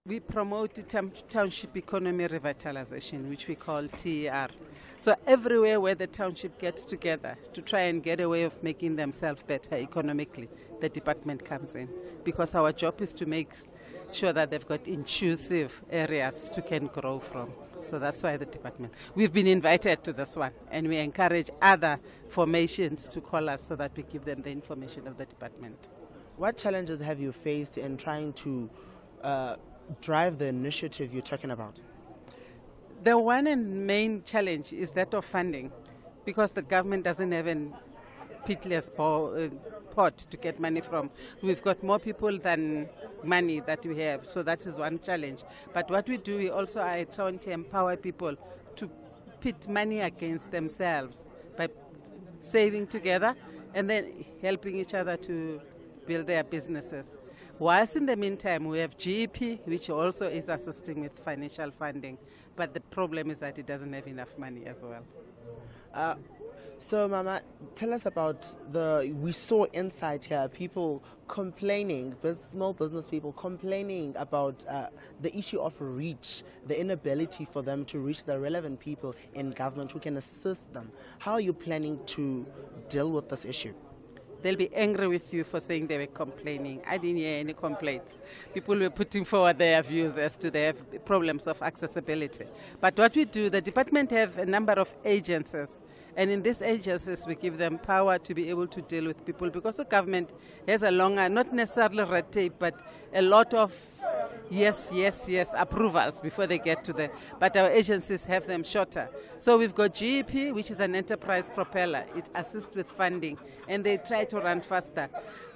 We promote the township economy revitalization, which we call TER. So everywhere where the township gets together to try and get a way of making themselves better economically, the department comes in. Because our job is to make sure that they've got inclusive areas to can grow from. So that's why the department. We've been invited to this one, and we encourage other formations to call us so that we give them the information of the department. What challenges have you faced in trying to drive the initiative you're talking about? The one and main challenge is that of funding, because the government doesn't have a pitiless pot to get money from. We've got more people than money that we have, so that is one challenge. But what we do, we also are trying to empower people to pit money against themselves by saving together and then helping each other to build their businesses. Whilst in the meantime, we have GEP, which also is assisting with financial funding, but the problem is that it doesn't have enough money as well. So, Mama, tell us about we saw inside here people complaining, small business people complaining about the issue of reach, the inability for them to reach the relevant people in government who can assist them. How are you planning to deal with this issue? They'll be angry with you for saying they were complaining. I didn't hear any complaints. People were putting forward their views as to their problems of accessibility. But what we do, the department have a number of agencies. And in these agencies, we give them power to be able to deal with people, because the government has a longer, not necessarily red tape, but a lot of yes approvals before they get to the, but our agencies have them shorter. So we've got GEP, which is an enterprise propeller. It assists with funding, and they try to run faster.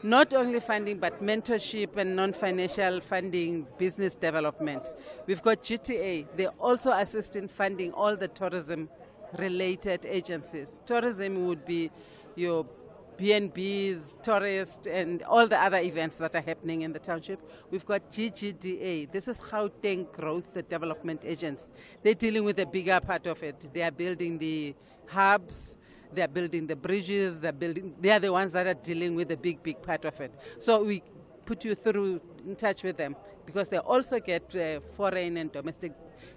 Not only funding, but mentorship and non-financial funding, business development. We've got GTA. They also assist in funding all the tourism-related agencies. Tourism would be your BNBs, tourists, and all the other events that are happening in the township. We've got GGDA. This is Gauteng Growth Development Agents. They're dealing with the bigger part of it. They are building the hubs, they are building the bridges, they are the ones that are dealing with the big part of it. So we put you in touch with them, because they also get foreign and domestic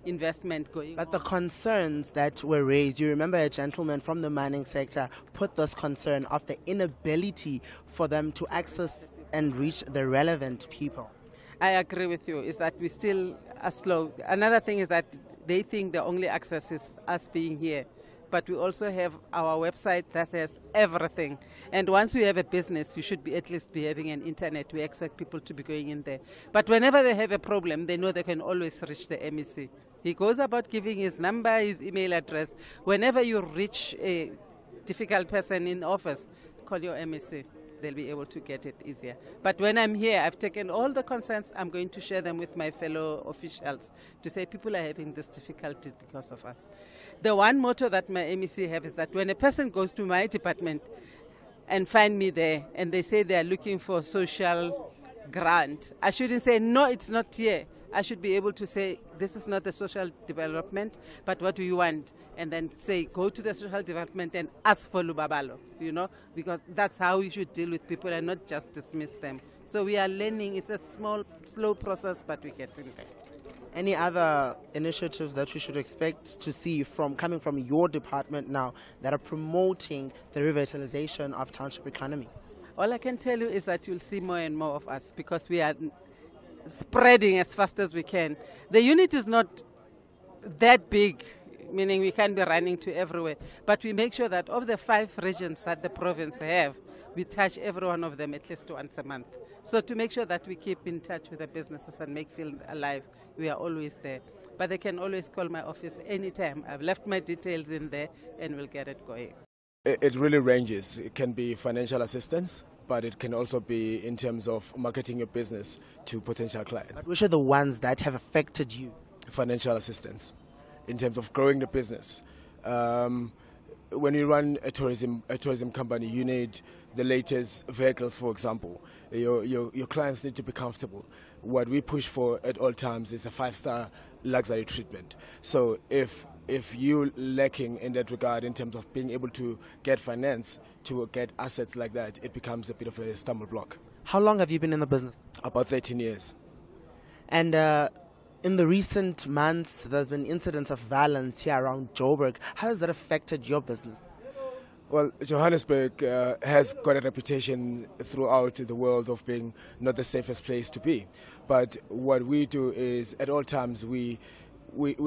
investment going. But the concerns that were raised, you remember a gentleman from the mining sector put this concern of the inability for them to access and reach the relevant people. I agree with you, is that we still are slow. Another thing is that they think the only access is us being here. But we also have our website that has everything. And once we have a business, you should at least be having an internet. We expect people to be going in there. But whenever they have a problem, they know they can always reach the MEC. He goes about giving his number, his email address. Whenever you reach a difficult person in office, call your MEC. They'll be able to get it easier. But when I'm here, I've taken all the concerns. I'm going to share them with my fellow officials to say people are having this difficulty because of us. The one motto that my MEC have is that when a person goes to my department and find me there and they say they are looking for social grant, I shouldn't say, no, it's not here. I should be able to say, this is not the social development, but what do you want? And then say, go to the social development and ask for Lubabalo, because that's how we should deal with people and not just dismiss them. So we are learning. It's a slow process, but we're getting there. Any other initiatives that we should expect to see coming from your department now that are promoting the revitalization of township economy? All I can tell you is that you'll see more and more of us, because we are spreading as fast as we can. The unit is not that big, meaning we can't be running to everywhere, but we make sure that of the 5 regions that the province have, we touch every one of them at least once a month. So to make sure that we keep in touch with the businesses and make feel alive, we are always there. But they can always call my office anytime. I've left my details in there and we'll get it going. It really ranges. It can be financial assistance, but it can also be in terms of marketing your business to potential clients. But which are the ones that have affected you? Financial assistance in terms of growing the business. When you run a tourism company, you need the latest vehicles, for example. Your clients need to be comfortable. What we push for at all times is a 5-star luxury treatment. So if you're lacking in that regard in terms of being able to get finance, to get assets like that, it becomes a bit of a stumble block. How long have you been in the business? About 13 years. And in the recent months, there's been incidents of violence here around Joburg. How has that affected your business? Well, Johannesburg has got a reputation throughout the world of being not the safest place to be. But what we do is, at all times, we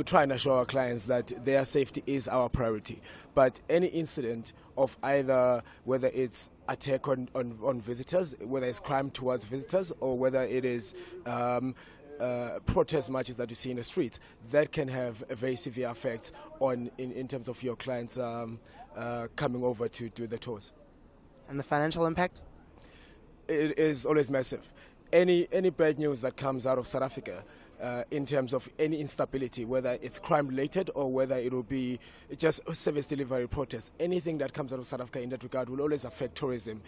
try and assure our clients that their safety is our priority. But any incident of either whether it's attack on visitors, whether it's crime towards visitors, or whether it is protest marches that you see in the streets, that can have a very severe effect on in terms of your clients coming over to do the tours. And the financial impact? It is always massive. Any bad news that comes out of South Africa, in terms of any instability, whether it's crime related or whether it will be just service delivery protests, anything that comes out of South Africa in that regard will always affect tourism,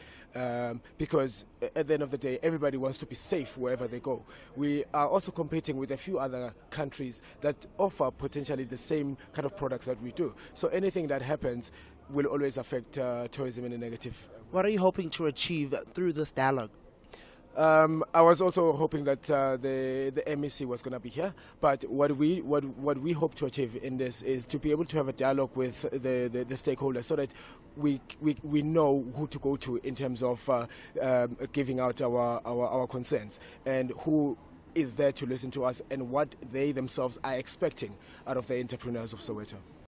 because at the end of the day, everybody wants to be safe wherever they go. We are also competing with a few other countries that offer potentially the same kind of products that we do. So anything that happens will always affect tourism in a negative. What are you hoping to achieve through this dialogue? I was also hoping that the MEC was going to be here, but what we hope to achieve in this is to be able to have a dialogue with the stakeholders, so that we know who to go to in terms of giving out our concerns, and who is there to listen to us, and what they themselves are expecting out of the entrepreneurs of Soweto.